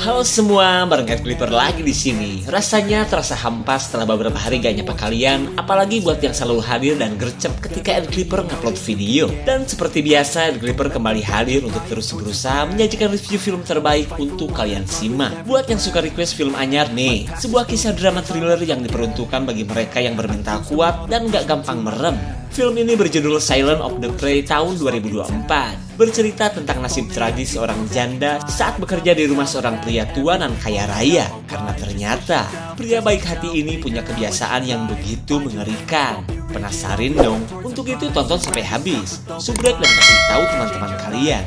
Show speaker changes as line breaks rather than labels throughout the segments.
Halo semua, bareng Ed Clipper lagi di sini. Rasanya terasa hampa setelah beberapa hari gak nyapa kalian, apalagi buat yang selalu hadir dan gercep ketika Ed Clipper ngupload video. Dan seperti biasa, Ed Clipper kembali hadir untuk terus berusaha menyajikan review film terbaik untuk kalian simak. Buat yang suka request film anyar nih, sebuah kisah drama thriller yang diperuntukkan bagi mereka yang bermental kuat dan gak gampang merem. Film ini berjudul Silence of the Prey tahun 2024. Bercerita tentang nasib tragis seorang janda saat bekerja di rumah seorang pria tua dan kaya raya. Karena ternyata pria baik hati ini punya kebiasaan yang begitu mengerikan. Penasaran dong? Untuk itu tonton sampai habis. Subrek dan kasih tahu teman-teman kalian.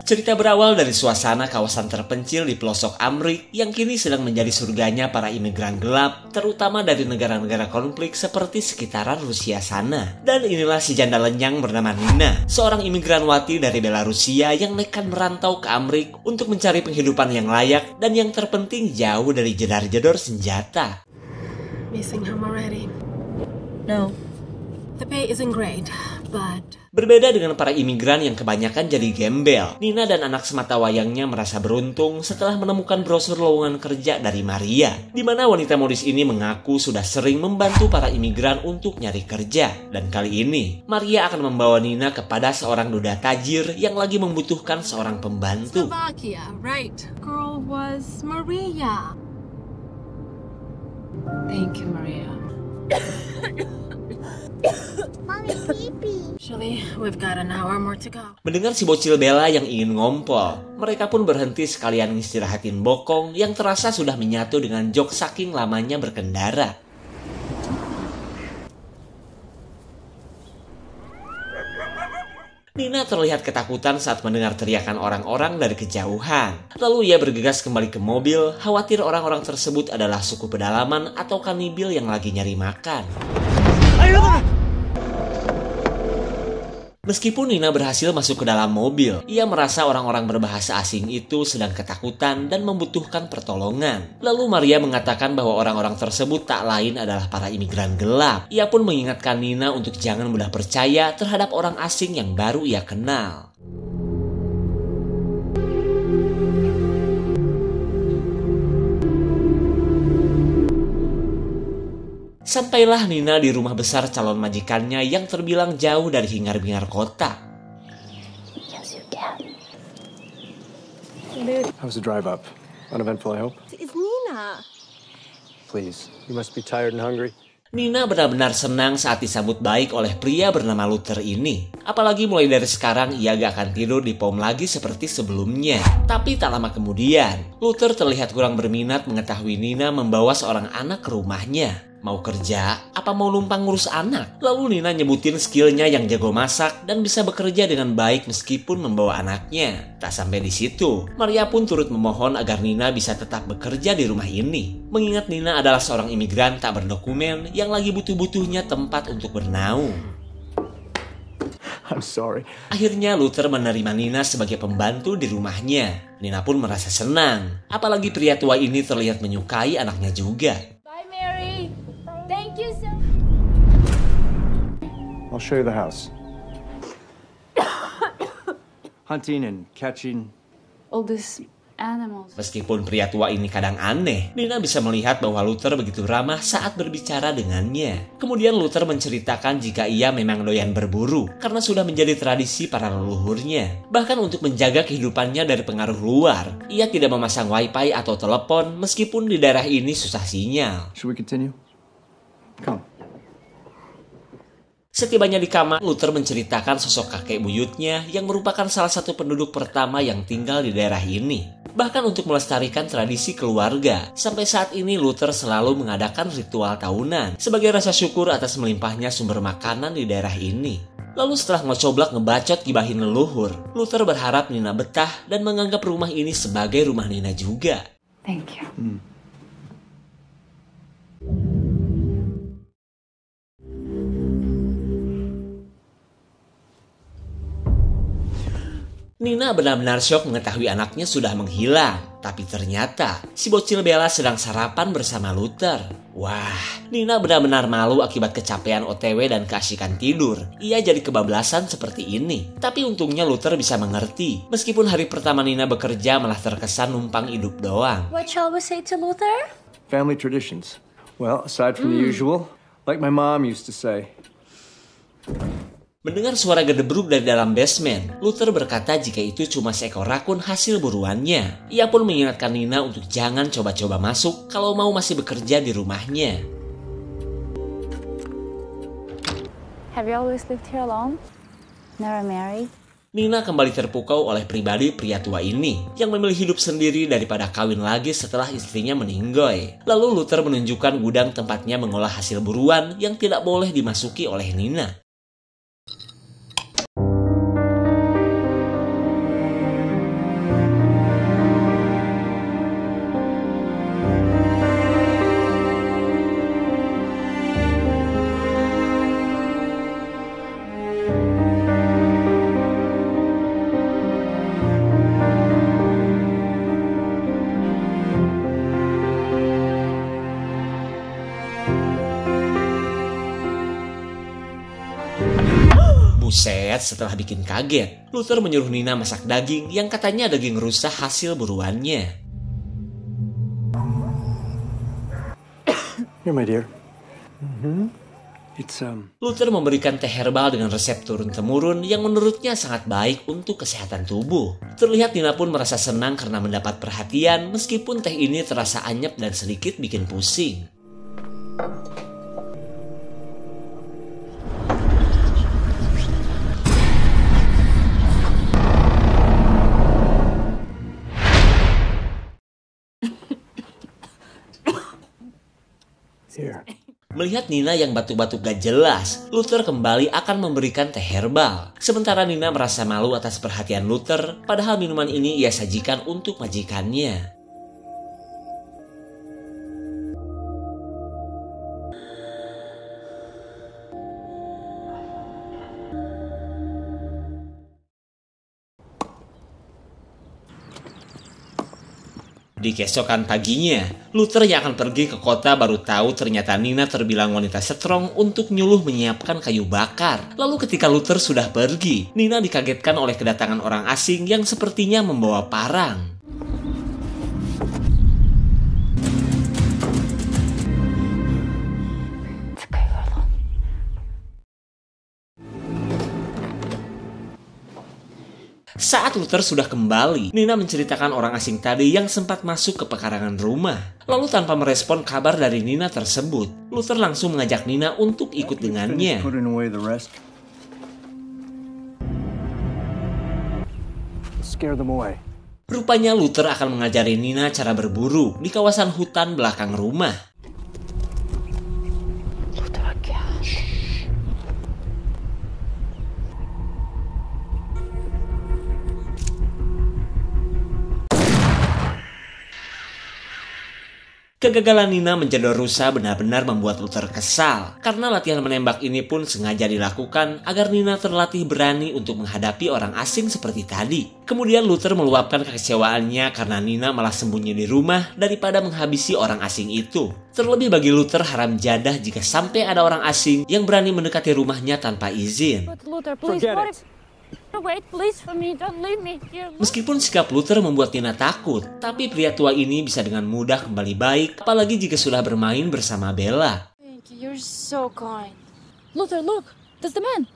Cerita berawal dari suasana kawasan terpencil di pelosok Amrik yang kini sedang menjadi surganya para imigran gelap, terutama dari negara-negara konflik seperti sekitaran Rusia sana. Dan inilah si janda lenyang bernama Nina, seorang imigran wati dari Belarusia yang nekat merantau ke Amrik untuk mencari penghidupan yang layak dan yang terpenting jauh dari jedar-jedor senjata.
Missing him already?
No.
The pay isn't great, but...
Berbeda dengan para imigran yang kebanyakan jadi gembel, Nina dan anak sematawayangnya merasa beruntung setelah menemukan brosur lowongan kerja dari Maria, di mana wanita modis ini mengaku sudah sering membantu para imigran untuk nyari kerja. Dan kali ini, Maria akan membawa Nina kepada seorang duda tajir yang lagi membutuhkan seorang pembantu.
Slovakia, right? Girl was Maria.
Thank you, Maria.
Actually, we've got an hour more to go.
Mendengar si bocil Bella yang ingin ngompol, mereka pun berhenti sekalian ngistirahatin bokong yang terasa sudah menyatu dengan jok saking lamanya berkendara. Nina terlihat ketakutan saat mendengar teriakan orang-orang dari kejauhan. Lalu ia bergegas kembali ke mobil, khawatir orang-orang tersebut adalah suku pedalaman atau kanibil yang lagi nyari makan. Meskipun Nina berhasil masuk ke dalam mobil, ia merasa orang-orang berbahasa asing itu sedang ketakutan dan membutuhkan pertolongan. Lalu Maria mengatakan bahwa orang-orang tersebut tak lain adalah para imigran gelap. Ia pun mengingatkan Nina untuk jangan mudah percaya terhadap orang asing yang baru ia kenal. Sampailah Nina di rumah besar calon majikannya yang terbilang jauh dari hingar-bingar kota.
Yes, you can.
How's the drive up? Uneventful, I hope?
It's Nina.
Please, you must be tired and hungry.
Nina benar-benar senang saat disambut baik oleh pria bernama Luther ini. Apalagi mulai dari sekarang ia gak akan tidur di pom lagi seperti sebelumnya. Tapi tak lama kemudian, Luther terlihat kurang berminat mengetahui Nina membawa seorang anak ke rumahnya. Mau kerja, apa mau numpang ngurus anak? Lalu Nina nyebutin skillnya yang jago masak dan bisa bekerja dengan baik meskipun membawa anaknya. Tak sampai di situ, Maria pun turut memohon agar Nina bisa tetap bekerja di rumah ini. Mengingat Nina adalah seorang imigran tak berdokumen yang lagi butuh-butuhnya tempat untuk bernaung.
I'm sorry.
Akhirnya Luther menerima Nina sebagai pembantu di rumahnya. Nina pun merasa senang. Apalagi pria tua ini terlihat menyukai anaknya juga.
Bye, Mary. Thank you so
I'll show you the house. Hunting and catching.
All these animals.
Meskipun pria tua ini kadang aneh, Nina bisa melihat bahwa Luther begitu ramah saat berbicara dengannya. Kemudian Luther menceritakan jika ia memang doyan berburu, karena sudah menjadi tradisi para leluhurnya. Bahkan untuk menjaga kehidupannya dari pengaruh luar, ia tidak memasang wifi atau telepon meskipun di daerah ini susah sinyal.
Should we continue? Come.
Setibanya di kamar, Luther menceritakan sosok kakek buyutnya yang merupakan salah satu penduduk pertama yang tinggal di daerah ini. Bahkan untuk melestarikan tradisi keluarga, sampai saat ini Luther selalu mengadakan ritual tahunan sebagai rasa syukur atas melimpahnya sumber makanan di daerah ini. Lalu setelah ngocoblak ngebacot gibahin leluhur, Luther berharap Nina betah dan menganggap rumah ini sebagai rumah Nina juga.
Thank you.
Nina benar-benar syok mengetahui anaknya sudah menghilang. Tapi ternyata si bocil Bella sedang sarapan bersama Luther. Wah, Nina benar-benar malu akibat kecapean OTW dan keasikan tidur. Ia jadi kebablasan seperti ini. Tapi untungnya Luther bisa mengerti. Meskipun hari pertama Nina bekerja malah terkesan numpang hidup doang.
What shall we say to Luther?
Family traditions. Well, aside from the usual, like my mom used to say.
Mendengar suara gedebruk dari dalam basement, Luther berkata jika itu cuma seekor rakun hasil buruannya. Ia pun mengingatkan Nina untuk jangan coba-coba masuk kalau mau masih bekerja di rumahnya.
Have you always lived here alone? Never married?
Nina kembali terpukau oleh pribadi pria tua ini yang memilih hidup sendiri daripada kawin lagi setelah istrinya meninggoy. Lalu Luther menunjukkan gudang tempatnya mengolah hasil buruan yang tidak boleh dimasuki oleh Nina. Buset, setelah bikin kaget, Luther menyuruh Nina masak daging yang katanya daging rusa hasil buruannya.
Here, my dear.
Luther memberikan teh herbal dengan resep turun-temurun yang menurutnya sangat baik untuk kesehatan tubuh. Terlihat Nina pun merasa senang karena mendapat perhatian meskipun teh ini terasa anyep dan sedikit bikin pusing.
Here.
Melihat Nina yang batuk-batuk gak jelas, Luther kembali akan memberikan teh herbal. Sementara Nina merasa malu atas perhatian Luther, padahal minuman ini ia sajikan untuk majikannya. Di keesokan paginya, Luther yang akan pergi ke kota baru tahu ternyata Nina terbilang wanita strong untuk nyuluh menyiapkan kayu bakar. Lalu ketika Luther sudah pergi, Nina dikagetkan oleh kedatangan orang asing yang sepertinya membawa parang. Saat Luther sudah kembali, Nina menceritakan orang asing tadi yang sempat masuk ke pekarangan rumah. Lalu tanpa merespon kabar dari Nina tersebut, Luther langsung mengajak Nina untuk ikut dengannya.
Putting away the rest. Scare them away.
Rupanya Luther akan mengajari Nina cara berburu di kawasan hutan belakang rumah. Kegagalan Nina menjadi rusa benar-benar membuat Luther kesal, karena latihan menembak ini pun sengaja dilakukan agar Nina terlatih berani untuk menghadapi orang asing seperti tadi. Kemudian Luther meluapkan kekecewaannya karena Nina malah sembunyi di rumah daripada menghabisi orang asing itu. Terlebih bagi Luther haram jadah jika sampai ada orang asing yang berani mendekati rumahnya tanpa izin.
But Luther, please, wait, please for me, don't leave me here.
Meskipun sikap Luther membuat Nina takut, tapi pria tua ini bisa dengan mudah kembali baik, apalagi jika sudah bermain bersama Bella.
Thank you, you're so kind. Luther, look, that's the man.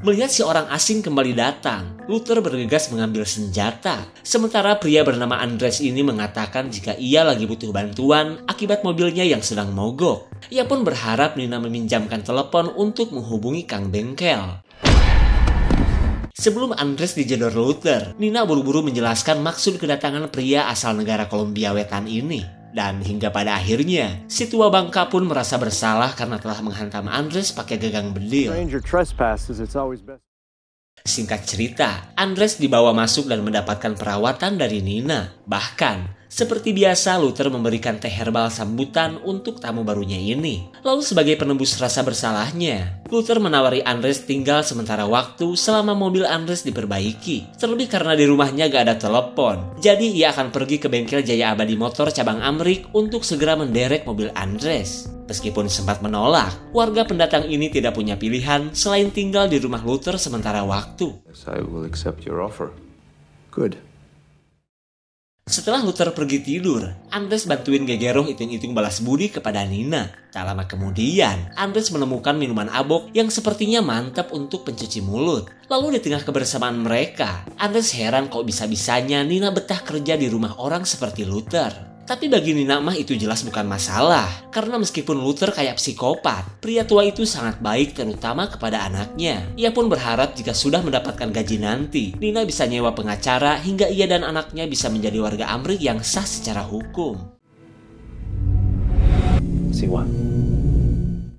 Melihat si orang asing kembali datang, Luther bergegas mengambil senjata. Sementara pria bernama Andres ini mengatakan jika ia lagi butuh bantuan akibat mobilnya yang sedang mogok. Ia pun berharap Nina meminjamkan telepon untuk menghubungi Kang Bengkel. Sebelum Andres dijedor Luther, Nina buru-buru menjelaskan maksud kedatangan pria asal negara Kolombia Wetan ini. Dan hingga pada akhirnya, si tua bangka pun merasa bersalah karena telah menghantam Andres pakai gagang bedil.
Stranger trespasses, it's always best.
Singkat cerita, Andres dibawa masuk dan mendapatkan perawatan dari Nina. Bahkan, seperti biasa, Luther memberikan teh herbal sambutan untuk tamu barunya ini. Lalu sebagai penembus rasa bersalahnya, Luther menawari Andres tinggal sementara waktu selama mobil Andres diperbaiki. Terlebih karena di rumahnya gak ada telepon. Jadi ia akan pergi ke bengkel Jaya Abadi Motor cabang Amrik untuk segera menderek mobil Andres. Meskipun sempat menolak, warga pendatang ini tidak punya pilihan selain tinggal di rumah Luther sementara waktu.
Yes, I will accept your offer. Good.
Setelah Luther pergi tidur, Andres bantuin Gegero hitung-hitung balas budi kepada Nina. Tak lama kemudian, Andres menemukan minuman abok yang sepertinya mantap untuk pencuci mulut. Lalu di tengah kebersamaan mereka, Andres heran kok bisa-bisanya Nina betah kerja di rumah orang seperti Luther. Tapi bagi Nina mah itu jelas bukan masalah, karena meskipun Luther kayak psikopat, pria tua itu sangat baik terutama kepada anaknya. Ia pun berharap jika sudah mendapatkan gaji nanti, Nina bisa nyewa pengacara hingga ia dan anaknya bisa menjadi warga Amrik yang sah secara hukum.
Siwa.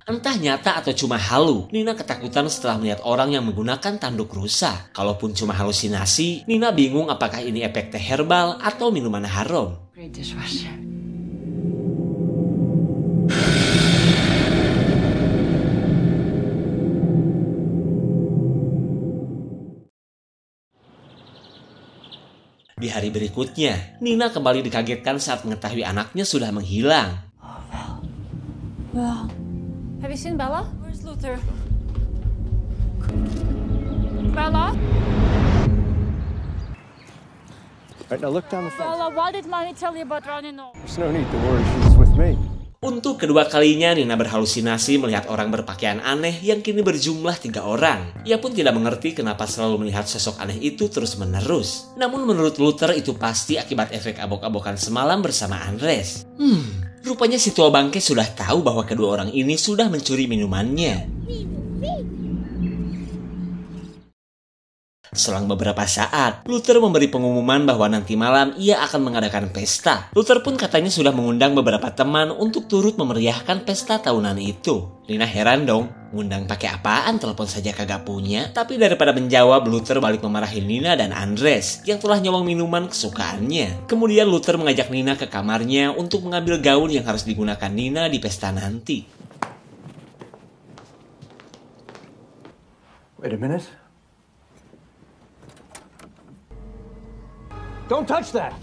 Entah nyata atau cuma halu, Nina ketakutan setelah melihat orang yang menggunakan tanduk rusa. Kalaupun cuma halusinasi, Nina bingung apakah ini efek teh herbal atau minuman haram.
Great dishwasher.
Di hari berikutnya, Nina kembali dikagetkan saat mengetahui anaknya sudah menghilang.
Well, have you seen Bella?
Where's Luther?
Bella?
Right, now look down the fence.
Bella, why did Mommy tell you about running off?
There's no need to worry, she's with me.
Untuk kedua kalinya, Nina berhalusinasi melihat orang berpakaian aneh yang kini berjumlah 3 orang. Ia pun tidak mengerti kenapa selalu melihat sosok aneh itu terus-menerus. Namun menurut Luther itu pasti akibat efek abok-abokan semalam bersama Andres. Rupanya si tua bangke sudah tahu bahwa kedua orang ini sudah mencuri minumannya. Selang beberapa saat, Luther memberi pengumuman bahwa nanti malam ia akan mengadakan pesta. Luther pun katanya sudah mengundang beberapa teman untuk turut memeriahkan pesta tahunan itu. Nina heran dong, ngundang pakai apaan, telepon saja kagak punya. Tapi daripada menjawab, Luther balik memarahi Nina dan Andres yang telah nyolong minuman kesukaannya. Kemudian Luther mengajak Nina ke kamarnya untuk mengambil gaun yang harus digunakan Nina di pesta nanti.
Wait a minute. Don't touch that!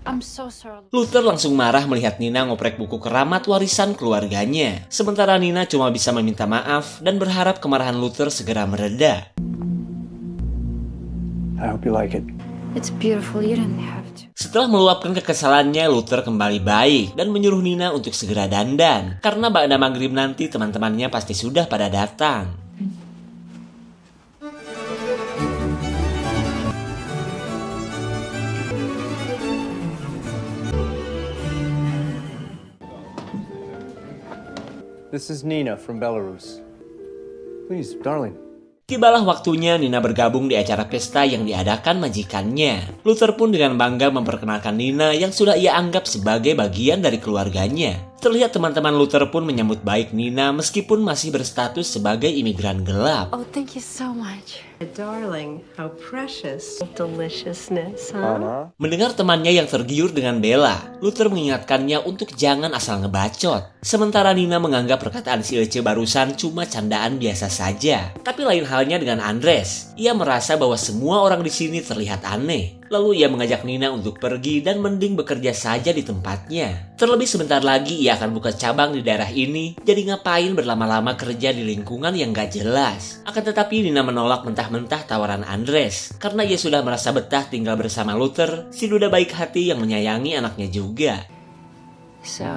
I'm so sorry.
Luther langsung marah melihat Nina ngoprek buku keramat warisan keluarganya. Sementara Nina cuma bisa meminta maaf dan berharap kemarahan Luther segera mereda.
I hope you like it.
It's beautiful, you don't have to.
Setelah meluapkan kekesalannya, Luther kembali baik dan menyuruh Nina untuk segera dandan. Karena ba'da maghrib nanti teman-temannya pasti sudah pada datang.
This is Nina from Belarus. Please, darling.
Tibalah waktunya Nina bergabung di acara pesta yang diadakan majikannya. Luther pun dengan bangga memperkenalkan Nina yang sudah ia anggap sebagai bagian dari keluarganya. Terlihat teman-teman Luther pun menyambut baik Nina meskipun masih berstatus sebagai imigran gelap.
Oh, thank you so much.
Darling, how precious. Deliciousness, huh?
Mendengar temannya yang tergiur dengan Bella, Luther mengingatkannya untuk jangan asal ngebacot. Sementara Nina menganggap perkataan si Ece barusan cuma candaan biasa saja. Tapi lain halnya dengan Andres. Ia merasa bahwa semua orang di sini terlihat aneh. Lalu ia mengajak Nina untuk pergi dan mending bekerja saja di tempatnya. Terlebih sebentar lagi ia akan buka cabang di daerah ini, jadi ngapain berlama-lama kerja di lingkungan yang gak jelas. Akan tetapi Nina menolak mentah-mentah tawaran Andres, karena ia sudah merasa betah tinggal bersama Luther, si duda baik hati yang menyayangi anaknya juga.
So,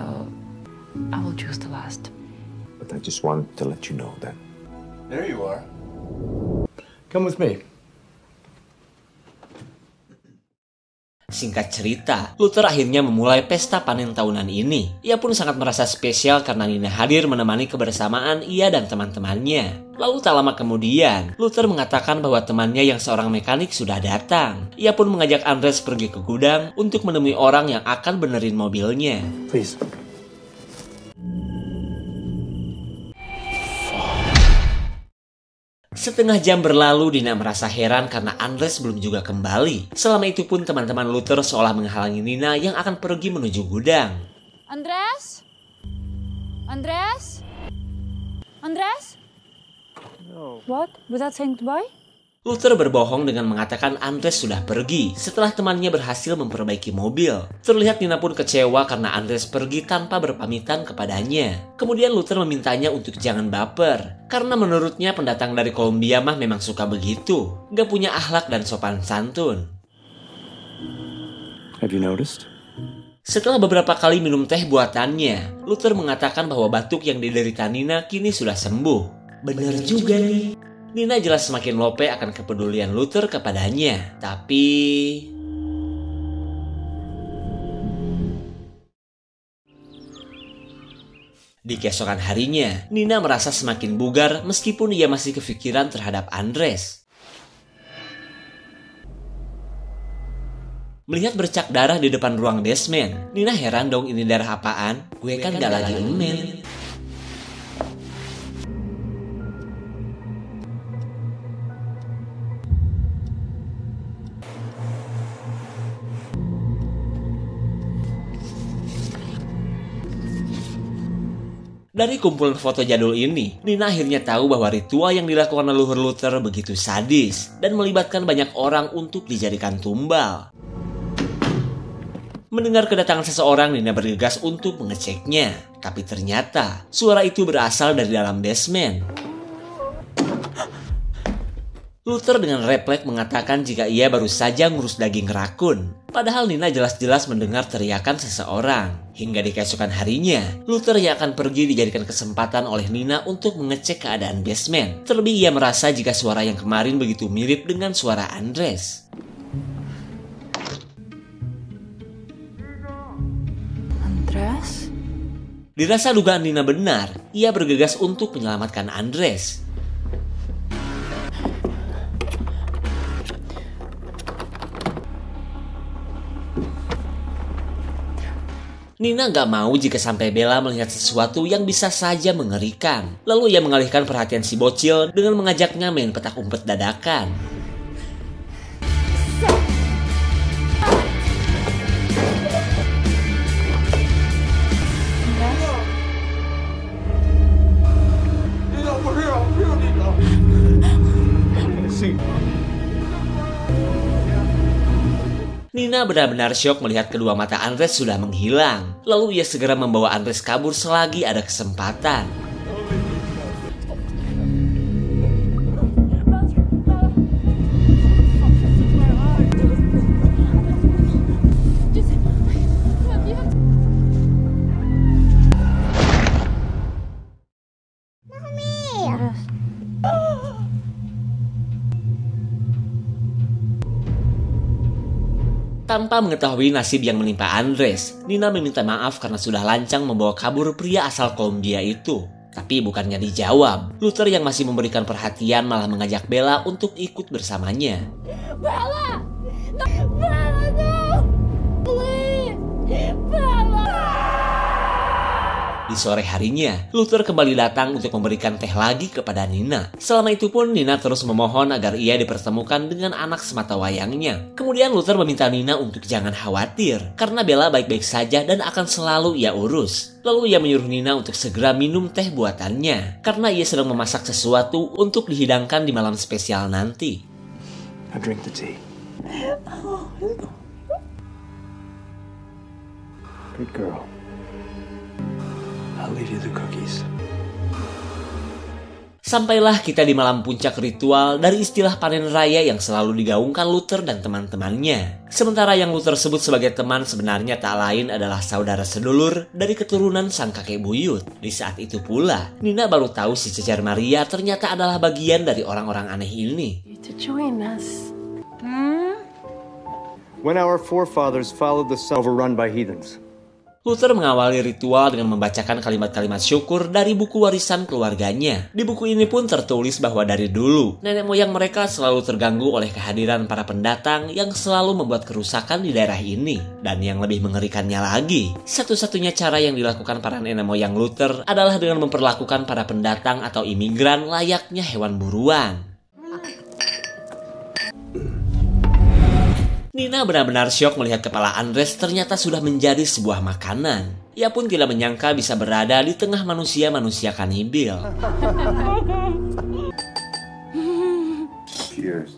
I will choose the last.
But I just wanted to let you know that.
There you are. Come with me.
Singkat cerita, Luther akhirnya memulai pesta panen tahunan ini. Ia pun sangat merasa spesial karena Nina hadir menemani kebersamaan ia dan teman-temannya. Lalu tak lama kemudian, Luther mengatakan bahwa temannya yang seorang mekanik sudah datang. Ia pun mengajak Andres pergi ke gudang untuk menemui orang yang akan benerin mobilnya.
Please.
Setengah jam berlalu, Nina merasa heran karena Andres belum juga kembali. Selama itu pun teman-teman Luther seolah menghalangi Nina yang akan pergi menuju gudang.
Andres? Andres? Andres?
What? Without saying goodbye?
Luther berbohong dengan mengatakan Andres sudah pergi setelah temannya berhasil memperbaiki mobil. Terlihat Nina pun kecewa karena Andres pergi tanpa berpamitan kepadanya. Kemudian Luther memintanya untuk jangan baper, karena menurutnya pendatang dari Kolombia mah memang suka begitu, gak punya akhlak dan sopan santun.
Have you noticed?
Setelah beberapa kali minum teh buatannya, Luther mengatakan bahwa batuk yang diderita Nina kini sudah sembuh. Benar juga nih. Nina jelas semakin lope akan kepedulian Luther kepadanya. Tapi di keesokan harinya, Nina merasa semakin bugar meskipun ia masih kepikiran terhadap Andres. Melihat bercak darah di depan ruang basement, Nina heran dong, ini darah apaan? Gue kan gak lagi ngemen. Dari kumpulan foto jadul ini, Nina akhirnya tahu bahwa ritual yang dilakukan leluhur Luther begitu sadis dan melibatkan banyak orang untuk dijadikan tumbal. Mendengar kedatangan seseorang, Nina bergegas untuk mengeceknya. Tapi ternyata suara itu berasal dari dalam basement. Luther dengan refleks mengatakan jika ia baru saja ngurus daging rakun. Padahal Nina jelas-jelas mendengar teriakan seseorang. Hingga di keesokan harinya, Luther yang akan pergi dijadikan kesempatan oleh Nina untuk mengecek keadaan basement. Terlebih ia merasa jika suara yang kemarin begitu mirip dengan suara Andres.
Andres?
Dirasa dugaan Nina benar, ia bergegas untuk menyelamatkan Andres. Nina gak mau jika sampai Bella melihat sesuatu yang bisa saja mengerikan. Lalu ia mengalihkan perhatian si bocil dengan mengajaknya main petak umpet dadakan. Nina benar-benar syok melihat kedua mata Andres sudah menghilang. Lalu ia segera membawa Andres kabur selagi ada kesempatan. Tanpa mengetahui nasib yang menimpa Andres, Nina meminta maaf karena sudah lancang membawa kabur pria asal Kolombia itu. Tapi bukannya dijawab, Luther yang masih memberikan perhatian malah mengajak Bella untuk ikut bersamanya.
Bella! No! Bella, no! Please! Bella!
Di sore harinya, Luther kembali datang untuk memberikan teh lagi kepada Nina. Selama itu pun Nina terus memohon agar ia dipertemukan dengan anak semata wayangnya. Kemudian Luther meminta Nina untuk jangan khawatir, karena Bella baik-baik saja dan akan selalu ia urus. Lalu ia menyuruh Nina untuk segera minum teh buatannya, karena ia sedang memasak sesuatu untuk dihidangkan di malam spesial nanti.
Now drink the tea. Good girl. I'll leave you the cookies.
Sampailah kita di malam puncak ritual dari istilah panen raya yang selalu digaungkan Luther dan teman-temannya. Sementara yang Luther sebut sebagai teman sebenarnya tak lain adalah saudara sedulur dari keturunan sang kakek buyut. Di saat itu pula, Nina baru tahu si Cecar Maria ternyata adalah bagian dari orang-orang aneh ini.
To join us.
When our forefathers followed the sun overrun by heathens,
Luther mengawali ritual dengan membacakan kalimat-kalimat syukur dari buku warisan keluarganya. Di buku ini pun tertulis bahwa dari dulu, nenek moyang mereka selalu terganggu oleh kehadiran para pendatang yang selalu membuat kerusakan di daerah ini. Dan yang lebih mengerikannya lagi, satu-satunya cara yang dilakukan para nenek moyang Luther adalah dengan memperlakukan para pendatang atau imigran layaknya hewan buruan. Nina benar-benar syok melihat kepala Andres ternyata sudah menjadi sebuah makanan. Ia pun tidak menyangka bisa berada di tengah manusia-manusia kanibil.
Cheers.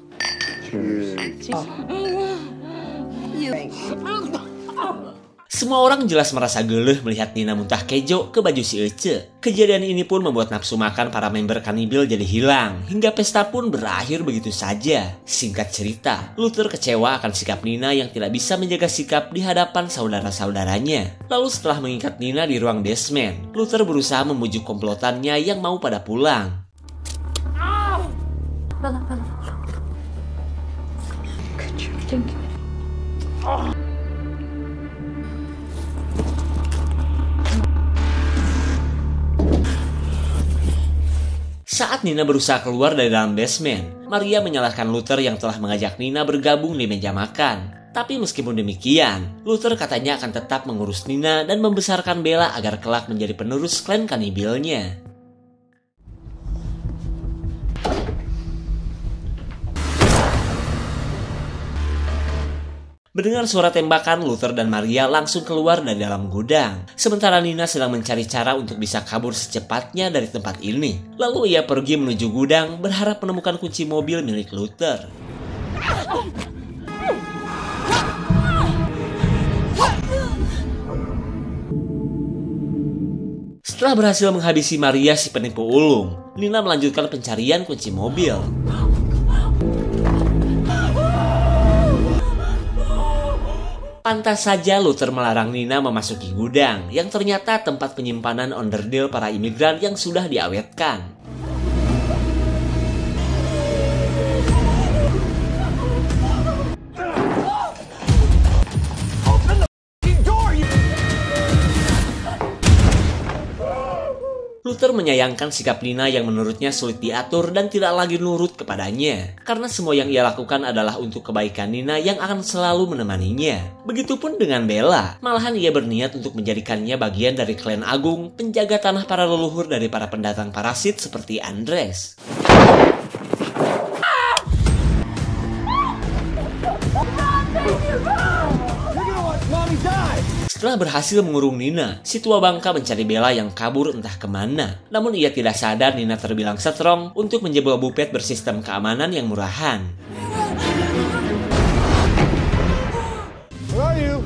Semua orang jelas merasa geleh melihat Nina muntah kejo ke baju si Ece. Kejadian ini pun membuat nafsu makan para member kanibil jadi hilang, hingga pesta pun berakhir begitu saja. Singkat cerita, Luther kecewa akan sikap Nina yang tidak bisa menjaga sikap di hadapan saudara-saudaranya. Lalu setelah mengikat Nina di ruang basement, Luther berusaha membujuk komplotannya yang mau pada pulang. Saat Nina berusaha keluar dari dalam basement, Maria menyalahkan Luther yang telah mengajak Nina bergabung di meja makan. Tapi meskipun demikian, Luther katanya akan tetap mengurus Nina dan membesarkan Bella agar kelak menjadi penerus klan kanibilnya. Mendengar suara tembakan, Luther dan Maria langsung keluar dari dalam gudang. Sementara Nina sedang mencari cara untuk bisa kabur secepatnya dari tempat ini. Lalu ia pergi menuju gudang berharap menemukan kunci mobil milik Luther. Setelah berhasil menghabisi Maria si penipu ulung, Nina melanjutkan pencarian kunci mobil. Pantas saja Luther melarang Nina memasuki gudang yang ternyata tempat penyimpanan onderdil para imigran yang sudah diawetkan. Luther menyayangkan sikap Nina yang menurutnya sulit diatur dan tidak lagi nurut kepadanya. Karena semua yang ia lakukan adalah untuk kebaikan Nina yang akan selalu menemaninya. Begitupun dengan Bella. Malahan ia berniat untuk menjadikannya bagian dari klan agung, penjaga tanah para leluhur dari para pendatang parasit seperti Andres. Setelah berhasil mengurung Nina, si tua bangka mencari Bella yang kabur entah kemana. Namun ia tidak sadar Nina terbilang strong untuk menjebol bufet bersistem keamanan yang murahan.
Where are you?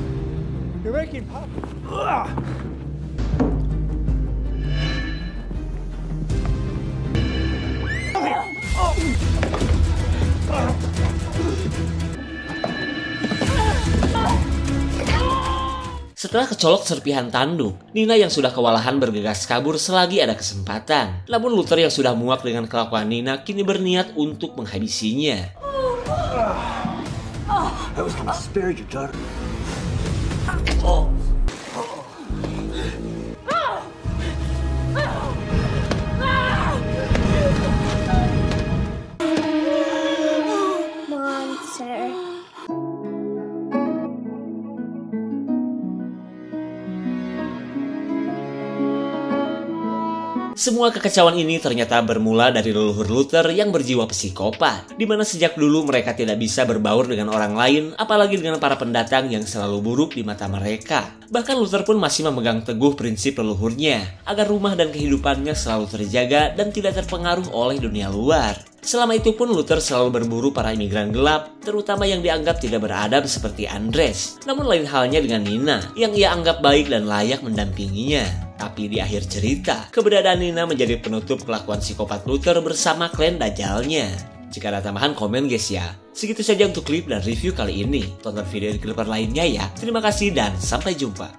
You're making pop.
Setelah kecolok serpihan tanduk, Nina yang sudah kewalahan bergegas kabur selagi ada kesempatan. Namun Luther yang sudah muak dengan kelakuan Nina kini berniat untuk menghabisinya.
I was gonna spare your daughter.
Monster.
Semua kekacauan ini ternyata bermula dari leluhur Luther yang berjiwa psikopat, di mana sejak dulu mereka tidak bisa berbaur dengan orang lain, apalagi dengan para pendatang yang selalu buruk di mata mereka. Bahkan Luther pun masih memegang teguh prinsip leluhurnya, agar rumah dan kehidupannya selalu terjaga dan tidak terpengaruh oleh dunia luar. Selama itu pun Luther selalu berburu para imigran gelap, terutama yang dianggap tidak beradab seperti Andres. Namun lain halnya dengan Nina, yang ia anggap baik dan layak mendampinginya. Tapi di akhir cerita, keberadaan Nina menjadi penutup kelakuan psikopat Luther bersama klan dajalnya. Jika ada tambahan, komen guys ya. Segitu saja untuk klip dan review kali ini. Tonton video di klip lainnya ya. Terima kasih dan sampai jumpa.